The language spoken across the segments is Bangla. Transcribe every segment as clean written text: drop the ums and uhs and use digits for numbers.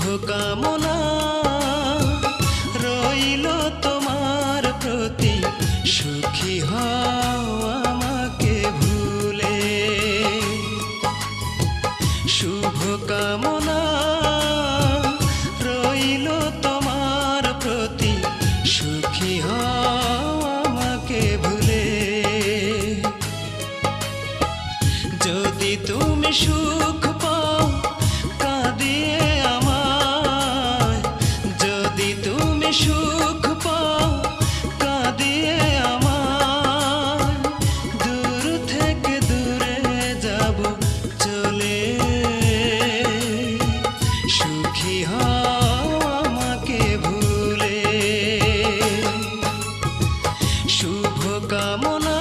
শুভকামনা রইল তোমার প্রতি, সুখী হও আমাকে ভুলে। শুভকামনা রইল তোমার প্রতি, সুখী হও আমাকে ভুলে। যদি তুমি সুখ পাও কাঁদিয়ে আমায়, যদি তুমি সুখ পাও কাঁদিয়ে আমায়, দূর থেকে দূরে যাব চলে। সুখী হও আমাকে ভুলে। শুভকামনা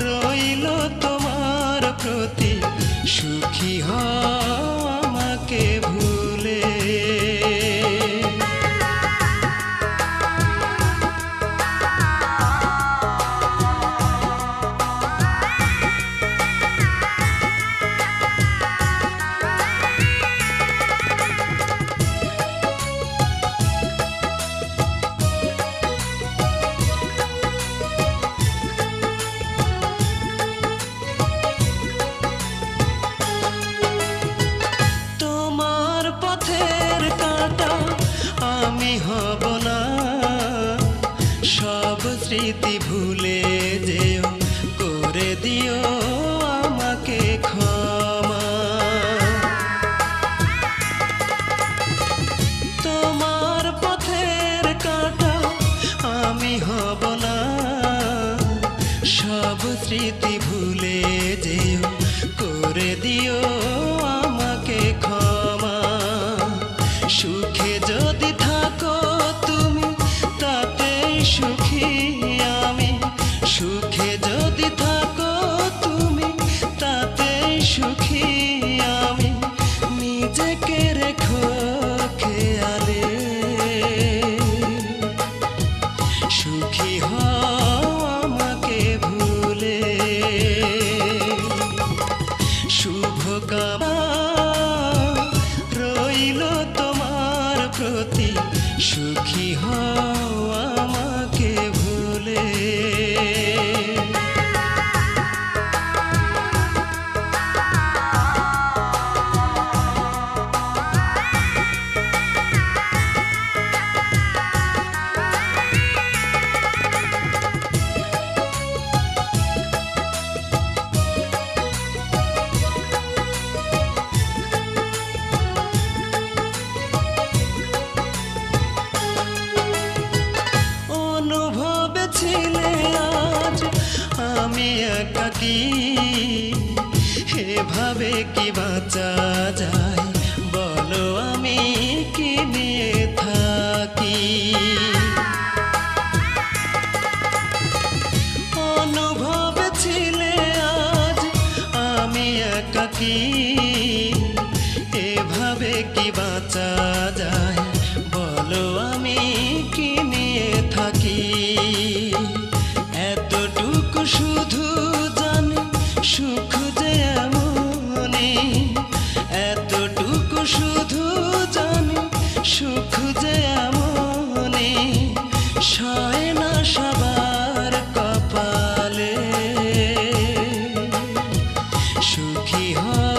রইল তোমার প্রতি, সুখী হও আমাকে ভুলে। পথের কাঁটা আমি হব না, সব স্মৃতি ভুলে যেও, করে দিও আমাকে ক্ষমা। তোমার পথের কাঁটা আমি হব না, সব স্মৃতি ভুলে যেও, করে দিও আমাকে ক্ষমা। সুখে যদি থাকো তুমি তাতেই সুখী আমি, সুখে যদি থাকো তুমি তাতেই সুখী আমি, নিজেকে রেখো খেয়ালে। সুখী হও আমাকে ভুলে। শুভকামনা রইল তোমার প্রতি, সুখী হও আমাকে ভুলে। অনুভবে ছিলে আজ আমি একাকী, এভাবে কি বাঁচা যায় বলো, আমি কি নিয়ে থাকি। অনুভবে ছিলে আজ আমি একাকী, এভাবে কি বাঁচা যায় বলো, আমি কি নিয়ে থাকি। এতটুকু শুধু জানি সুখ যে এমনই, এতটুকু শুধু জানি সুখ যে এমনই, সয় না সবার কপালে। সুখী হও